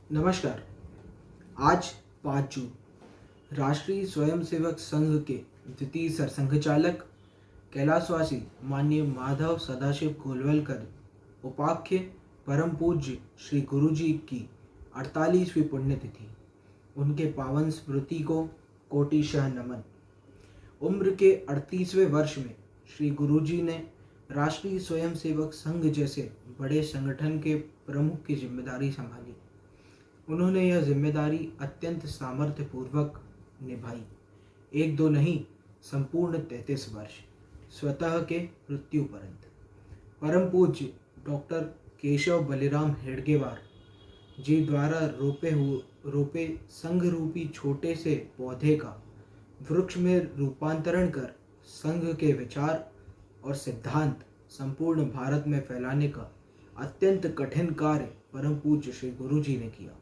नमस्कार। आज 5 जून राष्ट्रीय स्वयंसेवक संघ के द्वितीय सरसंघचालक कैलाशवासी माननीय माधव सदाशिव गोलवलकर उपाख्य परम पूज्य श्री गुरुजी की 48वीं पुण्यतिथि। उनके पावन स्मृति को कोटिशः नमन। उम्र के 38वें वर्ष में श्री गुरुजी ने राष्ट्रीय स्वयंसेवक संघ जैसे बड़े संगठन के प्रमुख की जिम्मेदारी संभाली। उन्होंने यह जिम्मेदारी अत्यंत सामर्थ्यपूर्वक निभाई। एक दो नहीं, संपूर्ण 33 वर्ष, स्वतः के मृत्यु पर्यंत। परम पूज्य डॉक्टर केशव बलिराम हेडगेवार जी द्वारा रोपे संघ रूपी छोटे से पौधे का वृक्ष में रूपांतरण कर संघ के विचार और सिद्धांत संपूर्ण भारत में फैलाने का अत्यंत कठिन कार्य परम पूज्य श्री गुरु जी ने किया।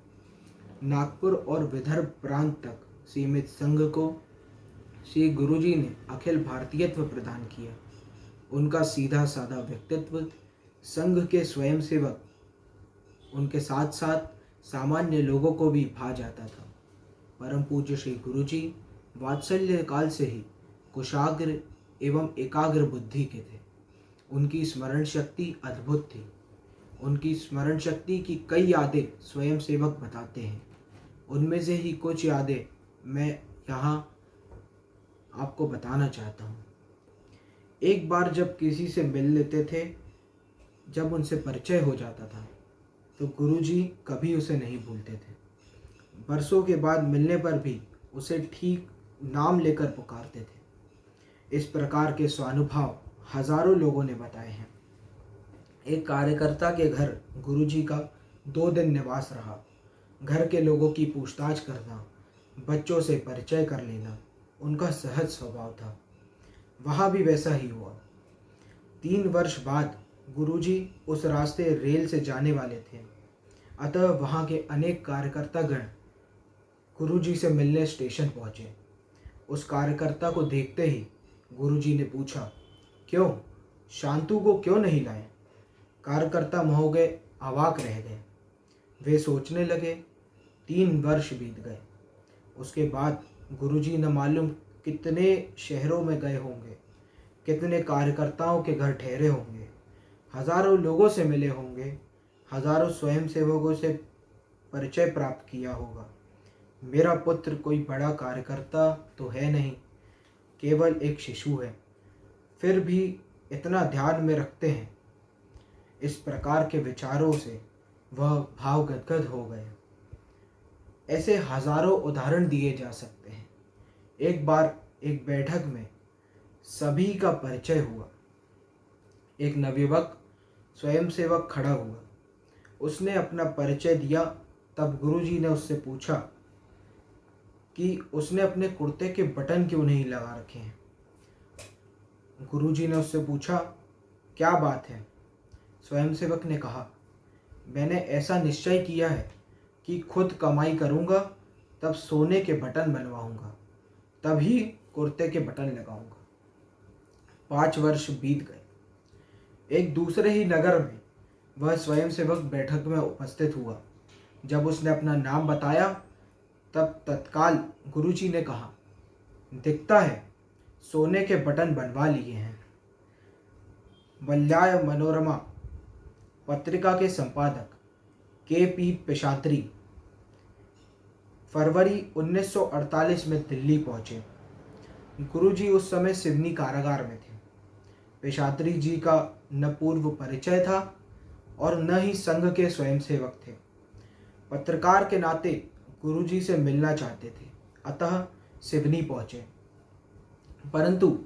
नागपुर और विदर्भ प्रांत तक सीमित संघ को श्री गुरुजी ने अखिल भारतीयत्व प्रदान किया। उनका सीधा साधा व्यक्तित्व संघ के स्वयंसेवक उनके साथ साथ सामान्य लोगों को भी भा जाता था। परम पूज्य श्री गुरुजी वात्सल्य काल से ही कुशाग्र एवं एकाग्र बुद्धि के थे। उनकी स्मरण शक्ति अद्भुत थी। उनकी स्मरण शक्ति की कई यादें स्वयंसेवक बताते हैं। उनमें से ही कुछ यादें मैं यहाँ आपको बताना चाहता हूँ। एक बार जब किसी से मिल लेते थे, जब उनसे परिचय हो जाता था, तो गुरुजी कभी उसे नहीं भूलते थे। बरसों के बाद मिलने पर भी उसे ठीक नाम लेकर पुकारते थे। इस प्रकार के स्वानुभाव हजारों लोगों ने बताए हैं। एक कार्यकर्ता के घर गुरुजी का 2 दिन निवास रहा। घर के लोगों की पूछताछ करना, बच्चों से परिचय कर लेना उनका सहज स्वभाव था। वहाँ भी वैसा ही हुआ। 3 वर्ष बाद गुरुजी उस रास्ते रेल से जाने वाले थे। अतः वहाँ के अनेक कार्यकर्तागण गुरुजी से मिलने स्टेशन पहुँचे। उस कार्यकर्ता को देखते ही गुरुजी ने पूछा, क्यों, शांतु को क्यों नहीं लाए? कार्यकर्ता महोदय अवाक रह गए। वे सोचने लगे। 3 वर्ष बीत गए। उसके बाद गुरुजी न मालूम कितने शहरों में गए होंगे, कितने कार्यकर्ताओं के घर ठहरे होंगे, हजारों लोगों से मिले होंगे, हजारों स्वयंसेवकों से परिचय प्राप्त किया होगा। मेरा पुत्र कोई बड़ा कार्यकर्ता तो है नहीं, केवल एक शिशु है, फिर भी इतना ध्यान में रखते हैं। इस प्रकार के विचारों से वह भाव गदगद हो गए। ऐसे हजारों उदाहरण दिए जा सकते हैं। एक बार एक बैठक में सभी का परिचय हुआ। एक नवयुवक स्वयंसेवक खड़ा हुआ। उसने अपना परिचय दिया। तब गुरुजी ने उससे पूछा कि उसने अपने कुर्ते के बटन क्यों नहीं लगा रखे हैं। गुरुजी ने उससे पूछा, क्या बात है? स्वयंसेवक ने कहा, मैंने ऐसा निश्चय किया है कि खुद कमाई करूंगा, तब सोने के बटन बनवाऊंगा, तभी कुर्ते के बटन लगाऊंगा। 5 वर्ष बीत गए। एक दूसरे ही नगर में वह स्वयंसेवक बैठक में उपस्थित हुआ। जब उसने अपना नाम बताया, तब तत्काल गुरुजी ने कहा, दिखता है सोने के बटन बनवा लिए हैं। वल्याय मनोरमा पत्रिका के संपादक के.पी. पेशात्री फरवरी 1948 में दिल्ली पहुंचे। गुरुजी उस समय सिवनी कारागार में थे। पेशात्री जी का न पूर्व परिचय था और न ही संघ के स्वयंसेवक थे। पत्रकार के नाते गुरुजी से मिलना चाहते थे, अतः सिवनी पहुंचे। परंतु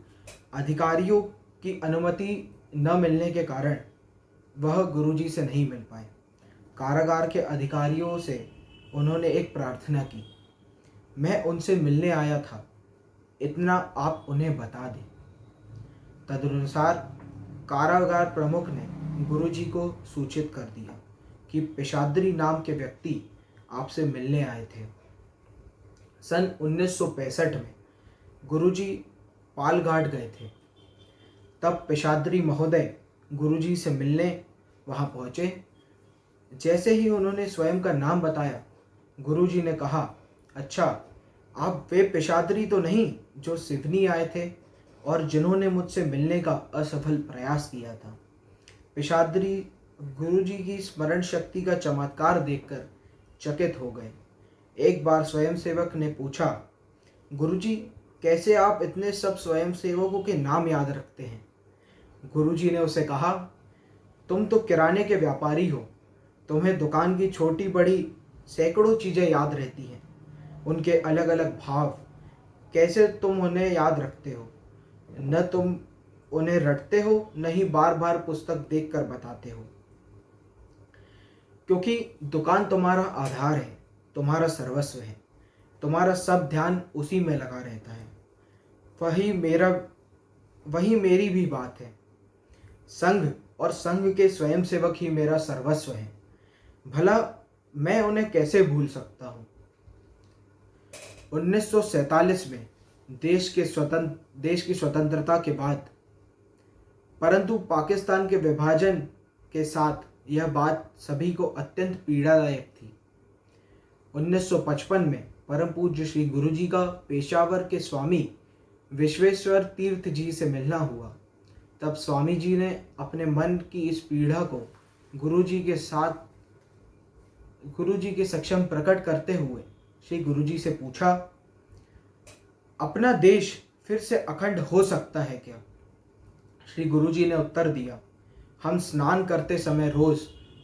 अधिकारियों की अनुमति न मिलने के कारण वह गुरुजी से नहीं मिल पाए। कारागार के अधिकारियों से उन्होंने एक प्रार्थना की, मैं उनसे मिलने आया था, इतना आप उन्हें बता दें। तदनुसार कारागार प्रमुख ने गुरुजी को सूचित कर दिया कि पेशाद्री नाम के व्यक्ति आपसे मिलने आए थे। सन 1965 में गुरुजी पालघाट गए थे। तब पेशाद्री महोदय गुरुजी से मिलने वहाँ पहुँचे। जैसे ही उन्होंने स्वयं का नाम बताया, गुरुजी ने कहा, अच्छा, आप वे पेशादरी तो नहीं जो सिवनी आए थे और जिन्होंने मुझसे मिलने का असफल प्रयास किया था। पेशादरी गुरुजी की स्मरण शक्ति का चमत्कार देखकर चकित हो गए। एक बार स्वयंसेवक ने पूछा, गुरुजी, कैसे आप इतने सब स्वयंसेवकों के नाम याद रखते हैं? गुरुजी ने उसे कहा, तुम तो किराने के व्यापारी हो, तुम्हें दुकान की छोटी बड़ी सैकड़ों चीज़ें याद रहती हैं, उनके अलग अलग भाव, कैसे तुम उन्हें याद रखते हो? न तुम उन्हें रटते हो, न ही बार बार पुस्तक देखकर बताते हो। क्योंकि दुकान तुम्हारा आधार है, तुम्हारा सर्वस्व है, तुम्हारा सब ध्यान उसी में लगा रहता है। वही मेरी भी बात है। संघ और संघ के स्वयंसेवक ही मेरा सर्वस्व है। भला मैं उन्हें कैसे भूल सकता हूँ? 1947 में देश की स्वतंत्रता के बाद, परंतु पाकिस्तान के विभाजन के साथ यह बात सभी को अत्यंत पीड़ादायक थी। 1955 में परम पूज्य श्री गुरुजी का पेशावर के स्वामी विश्वेश्वर तीर्थ जी से मिलना हुआ। तब स्वामी जी ने अपने मन की इस पीड़ा को गुरुजी के सक्षम प्रकट करते हुए श्री गुरुजी से पूछा, अपना देश फिर से अखंड हो सकता है क्या? श्री गुरुजी ने उत्तर दिया, हम स्नान करते समय रोज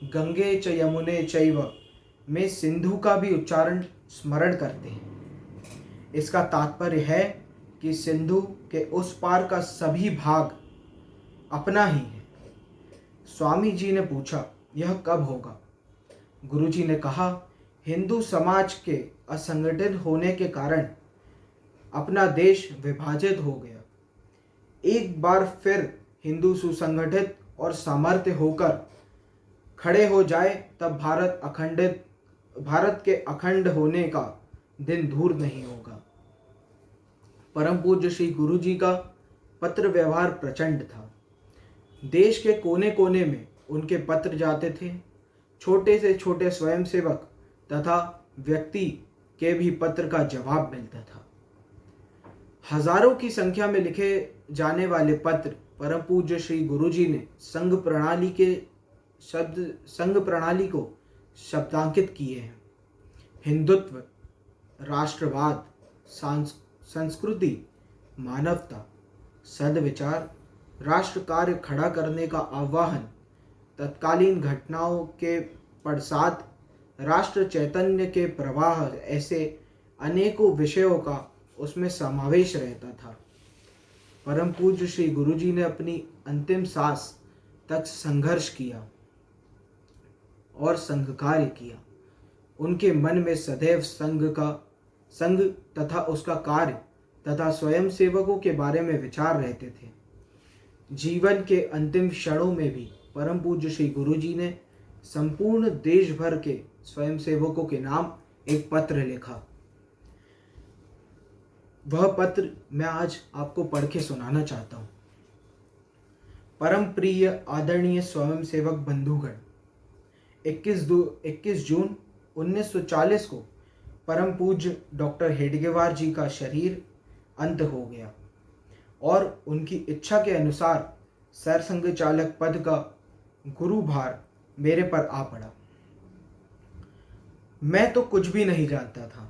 गंगे च यमुने चैव में सिंधु का भी उच्चारण स्मरण करते हैं। इसका तात्पर्य है कि सिंधु के उस पार का सभी भाग अपना ही है। स्वामी जी ने पूछा, यह कब होगा? गुरुजी ने कहा, हिंदू समाज के असंगठित होने के कारण अपना देश विभाजित हो गया। एक बार फिर हिंदू सुसंगठित और सामर्थ्य होकर खड़े हो जाए तब भारत के अखंड होने का दिन दूर नहीं होगा। परम पूज्य श्री गुरुजी का पत्र व्यवहार प्रचंड था। देश के कोने कोने में उनके पत्र जाते थे। छोटे से छोटे स्वयंसेवक तथा व्यक्ति के भी पत्र का जवाब मिलता था। हजारों की संख्या में लिखे जाने वाले पत्र परम पूज्य श्री गुरुजी ने संघ प्रणाली को शब्दांकित किए हैं। हिंदुत्व, राष्ट्रवाद, संस्कृति, मानवता, सद्विचार, राष्ट्र कार्य खड़ा करने का आह्वान, तत्कालीन घटनाओं के पश्चात राष्ट्र चैतन्य के प्रवाह, ऐसे अनेकों विषयों का उसमें समावेश रहता था। परम पूज्य श्री गुरुजी ने अपनी अंतिम सांस तक संघर्ष किया और संघ कार्य किया। उनके मन में सदैव संघ तथा उसका कार्य तथा स्वयंसेवकों के बारे में विचार रहते थे। जीवन के अंतिम क्षणों में भी परम पूज्य श्री गुरुजी ने संपूर्ण देश भर के स्वयंसेवकों के नाम एक पत्र लिखा। वह पत्र मैं आज आपको पढ़ के सुनाना चाहता हूँ। परम प्रिय आदरणीय स्वयंसेवक बंधुगण, 21 जून 1940 को परम पूज्य डॉक्टर हेडगेवार जी का शरीर अंत हो गया और उनकी इच्छा के अनुसार सरसंघ चालक पद का गुरुभार मेरे पर आ पड़ा। मैं तो कुछ भी नहीं जानता था,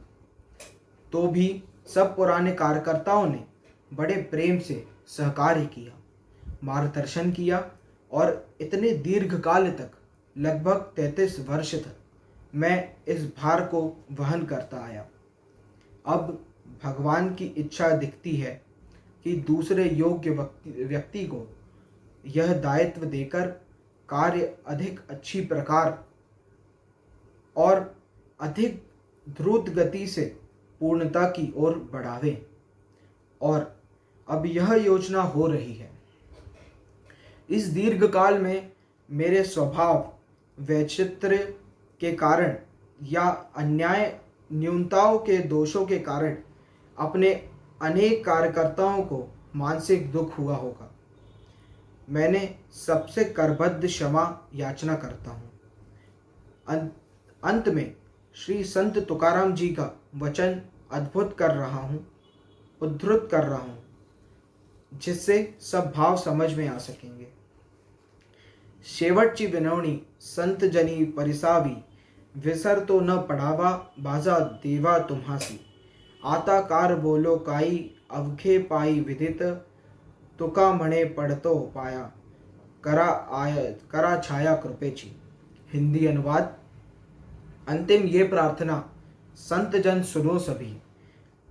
तो भी सब पुराने कार्यकर्ताओं ने बड़े प्रेम से सहकार्य किया, मार्गदर्शन किया और इतने दीर्घ काल तक, लगभग 33 वर्ष तक मैं इस भार को वहन करता आया। अब भगवान की इच्छा दिखती है कि दूसरे योग्य व्यक्ति को यह दायित्व देकर कार्य अधिक अच्छी प्रकार और अधिक द्रुत गति से पूर्णता की ओर बढ़ावे, और अब यह योजना हो रही है। इस दीर्घ काल में मेरे स्वभाव वैचित्र्य के कारण या अन्याय न्यूनताओं के दोषों के कारण अपने अनेक कार्यकर्ताओं को मानसिक दुख हुआ होगा। मैंने सबसे करबद्ध क्षमा याचना करता हूँ। अंत में श्री संत तुकाराम जी का वचन उद्धृत कर रहा हूँ, जिससे सब भाव समझ में आ सकेंगे। शेवटची विनवणी संत जनी परिसावी, विसर तो न पडावा बाजा देवा तुम्हासी। आता कार बोलो काई, अवघे पाई विदित, तुका म्हणे पडतो पाया, करा छाया कृपेची। हिंदी अनुवाद। अंतिम ये प्रार्थना संत जन सुनो सभी,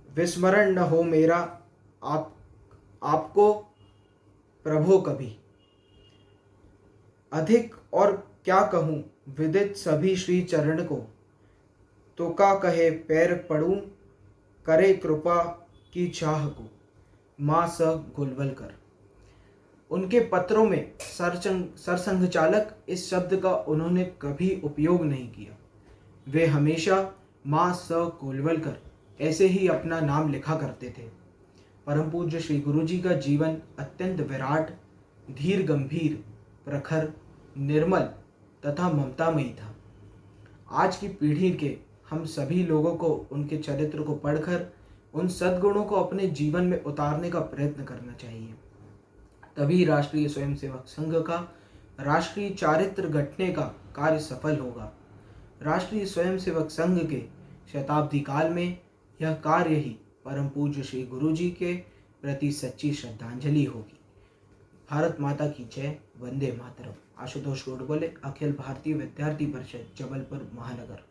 विस्मरण न हो मेरा आपको प्रभो कभी। अधिक और क्या कहूँ विदित सभी श्री चरण को, तो का कहे पैर पड़ूं, करे कृपा की चाह को। माँ स गोलवलकर। उनके पत्रों में सरसंघचालक इस शब्द का उन्होंने कभी उपयोग नहीं किया। वे हमेशा माँ स गोलवलकर ऐसे ही अपना नाम लिखा करते थे। परम पूज्य श्री गुरु जी का जीवन अत्यंत विराट, धीर गंभीर, प्रखर, निर्मल तथा ममतामयी था। आज की पीढ़ी के हम सभी लोगों को उनके चरित्र को पढ़कर उन सद्गुणों को अपने जीवन में उतारने का प्रयत्न करना चाहिए। तभी राष्ट्रीय स्वयंसेवक संघ का राष्ट्रीय चारित्र गढ़ने का कार्य सफल होगा। राष्ट्रीय स्वयंसेवक संघ के शताब्दी काल में यह कार्य ही परम पूज्य श्री गुरु जी के प्रति सच्ची श्रद्धांजलि होगी। भारत माता की जय। वंदे मातरम। आशुतोष गोडबोले, अखिल भारतीय विद्यार्थी परिषद, जबलपुर महानगर।